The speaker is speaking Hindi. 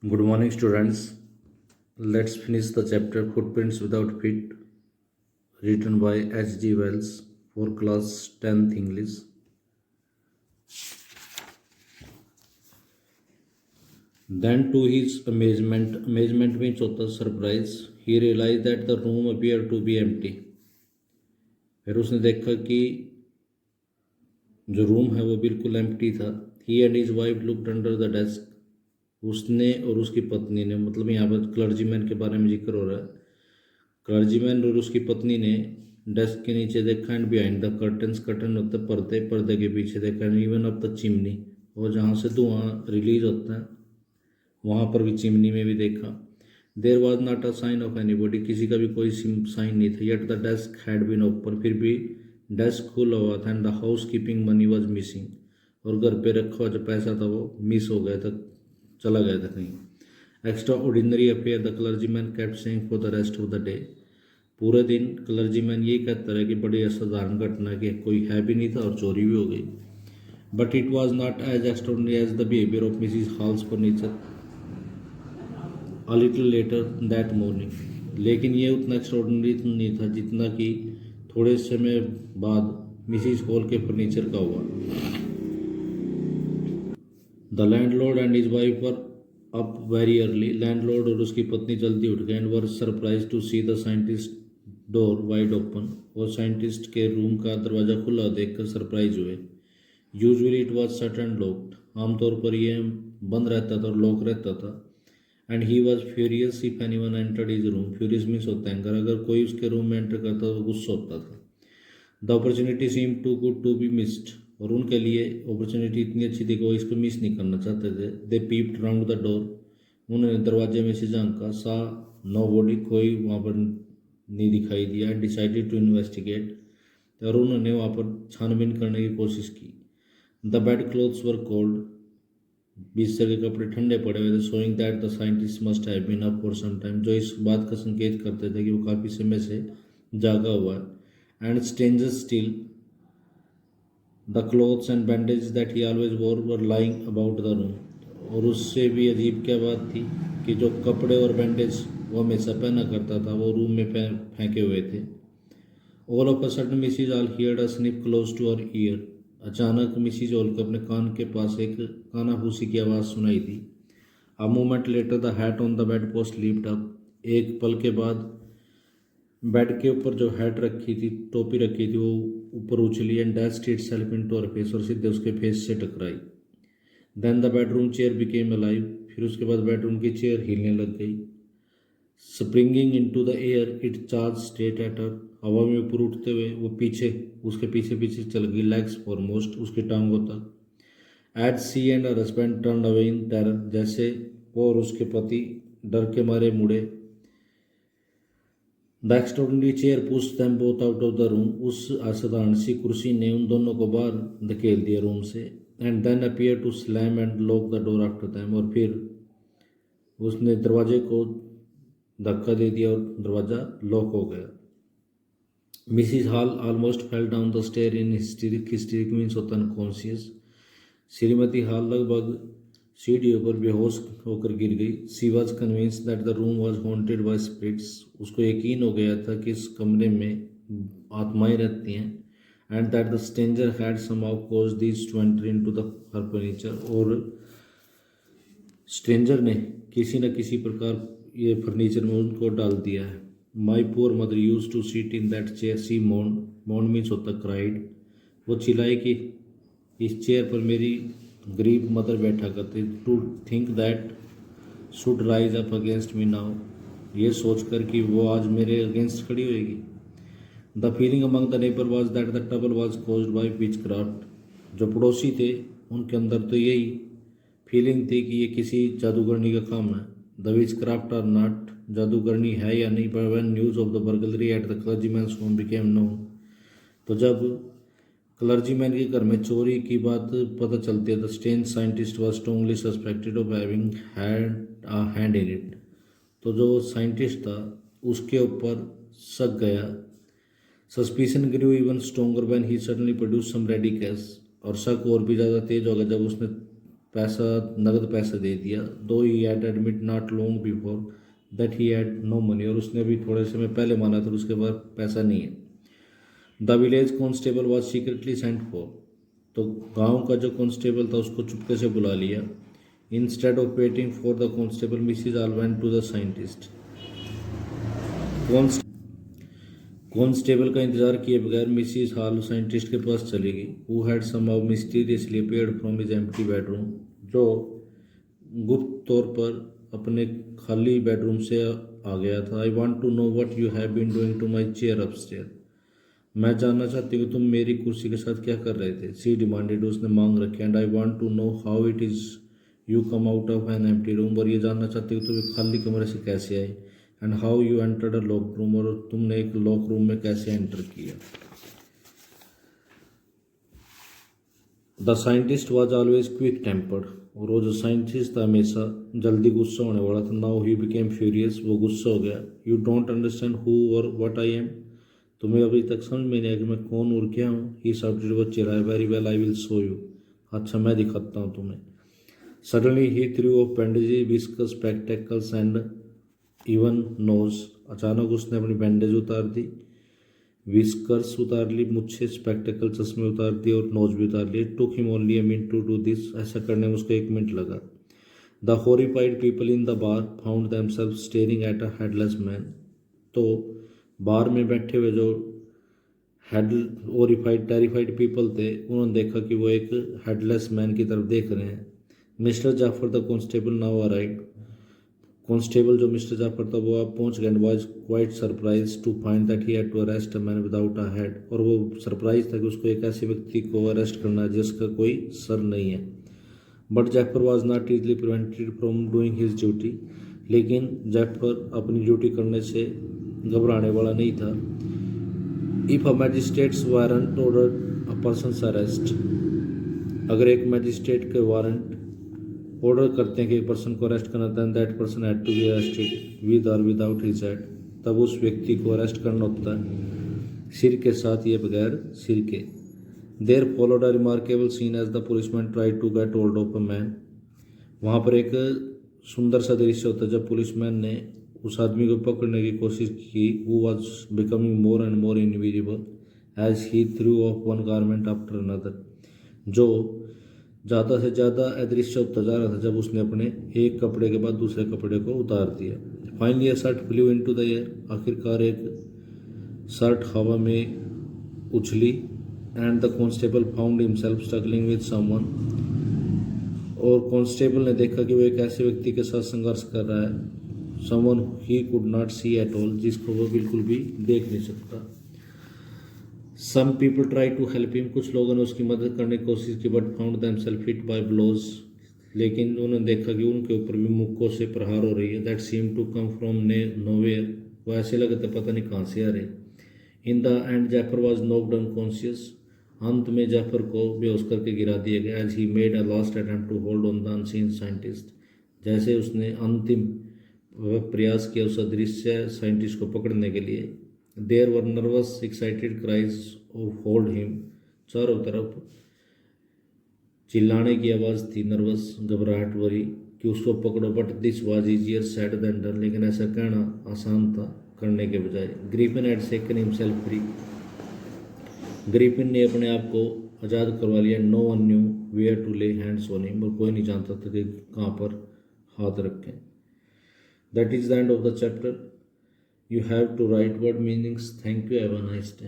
Good morning, students. Let's finish the chapter Footprints Without Feet, written by H.G. Wells for class 10th English. Then, to his amazement means होता surprise, he realized that the room appeared to be empty. फिर उसने देखा कि जो रूम है वो बिल्कुल एम्प्टी था. He and his wife looked under the desk. उसने और उसकी पत्नी ने, मतलब यहाँ पर क्लर्जीमैन के बारे में जिक्र हो रहा है. क्लर्जीमैन और उसकी पत्नी ने डेस्क के नीचे देखा and behind the curtains, curtain होता है पर्दे, पर्दे के पीछे देखा and even up the chimney, और जहाँ से धुआं रिलीज होता है वहाँ पर भी चिमनी में भी देखा. There was not a sign of anybody, किसी का भी कोई साइन नहीं था. Yet the desk had been open, फिर भी डेस्क खुला हुआ था. And the housekeeping money was missing, और घर पे रखा हुआ जो पैसा था वो मिस हो गया था, चला गया था कहीं. Extra ordinary affair the clergyman kept saying for the rest of the day. पूरे दिन क्लर्जीमैन यही कहता रहा कि बड़ी असाधारण घटना कि कोई है भी नहीं था और चोरी भी हो गई. But it was not as extraordinary as the behaviour of Mrs Hall's furniture a little later that morning. लेकिन ये उतना एक्स्ट्राऑर्डिनरी नहीं था जितना कि थोड़े समय बाद मिसिज हॉल के फर्नीचर का हुआ. The landlord and his wife were up very early. Landlord और उसकी पत्नी जल्दी उठ गए. And were surprise to see the scientist door wide open, और साइंटिस्ट के रूम का दरवाज़ा खुला देखकर सरप्राइज हुए. Usually it was shut and locked, आमतौर पर यह बंद रहता था और लॉक रहता था. And he was furious if anyone entered his room. Furious means होता है अगर कोई उसके रूम में एंटर करता तो गुस्सा होता था. The opportunity seem too good to be missed, और उनके लिए अपॉर्चुनिटी इतनी अच्छी थी कि वो इसको मिस नहीं करना चाहते थे. दे पीप्ड राउंड द डोर, उन्होंने दरवाजे में से झांका. सा नो बॉडी, कोई वहाँ पर नहीं दिखाई दिया. एंड डिसाइडेड टू इन्वेस्टिगेट, और उन्होंने वहाँ पर छानबीन करने की कोशिश की. The bed clothes were cold, बिस्तर के कपड़े ठंडे पड़े हुए थे. Showing that the scientist must have been up for some time, जो इस बात का संकेत करते थे कि वो काफ़ी समय से जागा हुआ है. And strangers still the clothes and bandage that he always wore were lying about the room. और उससे भी अजीब क्या बात थी कि जो कपड़े और बैंडेज वो हमेशा पहना करता था वो रूम में फेंके हुए थे. All of a sudden Mrs Hall heard a sniff close to her ear. अचानक मिसिज ऑल को अपने कान के पास एक कानाफूसी की आवाज़ सुनाई दी. A moment later the hat on the bed post lift up. एक पल के बाद बेड के ऊपर जो हैट रखी थी, टोपी रखी थी, वो ऊपर उछली. And dashed itself into her face, और सीधे उसके फेस से टकराई. Then the bedroom chair became alive. फिर उसके बाद बेडरूम की चेयर हिलने लग गई. Springing into the air it charge straight at her. हवा में ऊपर उठते हुए वो पीछे, उसके पीछे पीछे चल गई. लेग्स फॉरमोस्ट, उसकी टांगों तक. As she and her husband turn away in terror, जैसे वो और उसके पति डर के मारे मुड़े. The extraordinary chair pushed them both out of the room. उस असाधारण सी कुर्सी ने उन दोनों को बाहर धकेल दिया रूम से. And then appear to slam and lock the door after them, और फिर उसने दरवाजे को धक्का दे दिया और दरवाज़ा लॉक हो गया. Mrs Hall almost fell down the stair in hysteric. Hysteric means होता है अनकॉन्शियस. श्रीमती हॉल लगभग सीढ़ियों पर बेहोश होकर गिर गई. She was convince that the room was haunted by spirits. उसको यकीन हो गया था कि इस कमरे में आत्माएं रहती हैं. And that the stranger had somehow caused this to enter into the her furniture, और स्ट्रेंजर ने किसी न किसी प्रकार ये फर्नीचर में उनको डाल दिया है. My poor mother use to sit in that chair. She moan, moan means होता क्राइड. वो चिल्लाई कि इस चेयर पर मेरी गरीब मदर बैठा करती. To think that should rise up against me now, ये सोचकर कि वो आज मेरे अगेंस्ट खड़ी होएगी. The feeling among the neighbour was that the trouble was caused by witchcraft. जो पड़ोसी थे उनके अंदर तो यही फीलिंग थी कि ये किसी जादूगरनी का काम है. The witchcraft are not, जादूगरनी है या नहीं. पर when news of the burglary at the clergyman's home became known, तो जब क्लर्जीमैन के घर में चोरी की बात पता चलती है, the strange scientist was strongly suspected of having had a hand in it. तो जो साइंटिस्ट था उसके ऊपर शक गया. Suspicion grew even stronger when he suddenly produce some ready cash. और शक और भी ज़्यादा तेज हो गया जब उसने पैसा नगद पैसा दे दिया। Though he had admit not long before that he had no money, और उसने भी थोड़े समय पहले माना था उसके पास पैसा नहीं है। The village constable was secretly sent for, तो गांव का जो कॉन्स्टेबल था उसको चुपके से बुला लिया। Instead of waiting for the constable Mrs Hall went to the scientist. Constable का इंतजार किए बगैर मिसिज हॉल साइंटिस्ट के पास चली गई। Who had somehow mysteriously appeared from his empty bedroom, जो गुप्त तौर पर अपने खाली बेडरूम से आ गया था। I want to know what you have been doing to my chair upstair, मैं जानना चाहती हूँ तुम मेरी कुर्सी के साथ क्या कर रहे थे। सी डिमांडेड, उसने मांग रखी। And I want to know how it is you come out of an empty room, और ये जानना चाहती हूँ तुम एक खाली कमरे से कैसे आए। And how you entered a lock room, और तुमने एक लॉक रूम में कैसे एंटर किया। The scientist was always quick tempered, और वो जो साइंटिस्ट था हमेशा जल्दी गुस्सा होने वाला था। नाउ ही बिकेम फ्यूरियस, वो गुस्सा हो गया। यू डोंट अंडरस्टैंड हु और व्हाट आई एम, तुम्हें अभी तक समझ में नहीं आया कि मैं कौन और क्या हूँ। ही शाउटेड, वो चिल्लाया। Very well I will show you, अच्छा मैं दिखाता हूँ तुम्हें। Suddenly he threw off bandage whiskers spectacles and even nose, अचानक उसने अपनी बैंडेज उतार दी, विस्कर्स उतार ली, मुच्छे, स्पेक्टेकल चश्मे उतार दिए और नोज भी उतार लिए। Took him only a minute to do this, ऐसा करने में उसको 1 मिनट लगा। The horrified people in the bar found themselves staring at a headless man, तो बार में बैठे हुए जो हेड हॉरिफाइड टेरिफाइड पीपल थे उन्होंने देखा कि वो एक हेडलेस मैन की तरफ देख रहे हैं। Mr Jaffer the constable now arrived, constable जो मिस्टर जाफर था वो अब पहुंच गए। And was quite surprise to find that he had to arrest a man without a head, और वो सरप्राइज था कि उसको एक ऐसे व्यक्ति को अरेस्ट करना है जिसका कोई सर नहीं है। But Jaffer was not easily prevented from doing his duty, लेकिन जैफर अपनी ड्यूटी करने से घबराने वाला नहीं था। If a magistrates warrant order a person's arrest, अगर एक मैजिस्ट्रेट के वारंट ऑर्डर करते हैं कि एक पर्सन को अरेस्ट करना, then that person had to be arrested with or without his head, तब उस व्यक्ति को अरेस्ट करना होता है सिर के साथ या बगैर सिर के। There followed a remarkable scene as the policeman tried to get hold of a man, वहाँ पर एक सुंदर सा दृश्य होता है जब पुलिसमैन ने उस आदमी को पकड़ने की कोशिश की। Who was becoming more and more invisible as he threw off one garment after another, जो ज़्यादा से ज़्यादा अदृश्य होता जा रहा था जब उसने अपने एक कपड़े के बाद दूसरे कपड़े को उतार दिया। Finally a shirt flu into the air, आखिरकार एक शर्ट हवा में उछली। And the constable found himself struggling with someone, और कॉन्स्टेबल ने देखा कि वो एक ऐसे व्यक्ति के साथ संघर्ष कर रहा है। Someone he could not see at all, जिसको वो बिल्कुल भी देख नहीं सकता। Some people try to help him, कुछ लोगों ने उसकी मदद करने की कोशिश की। But found themselves hit by blows, लेकिन उन्होंने देखा कि उनके ऊपर भी मुक्कों से प्रहार हो रही है। That seem to come from nowhere, वो ऐसे लगे थे पता नहीं कहाँ से आ रहे। In the end Jaffer was knocked unconscious, अंत में जैफर को बेहोश करके गिरा दिया गया। As he made a last attempt to hold on the unseen scientist, जैसे उसने अंतिम प्रयास किया उस अदृश्य साइंटिस्ट को पकड़ने के लिए। There were nervous excited cries of hold him, चारों तरफ चिल्लाने की आवाज़ थी, नर्वस घबराहट भरी कि उसको पकड़ो। But this was easier said than done, लेकिन ऐसा कहना आसान था करने के बजाय। Griffin had taken himself free, Griffin ने अपने आप को आज़ाद करवा लिया। No one knew where to lay hands on him, और कोई नहीं जानता था कि कहाँ पर हाथ रखें। That is the end of the chapter. You have to write word meanings. Thank you. Have a nice day.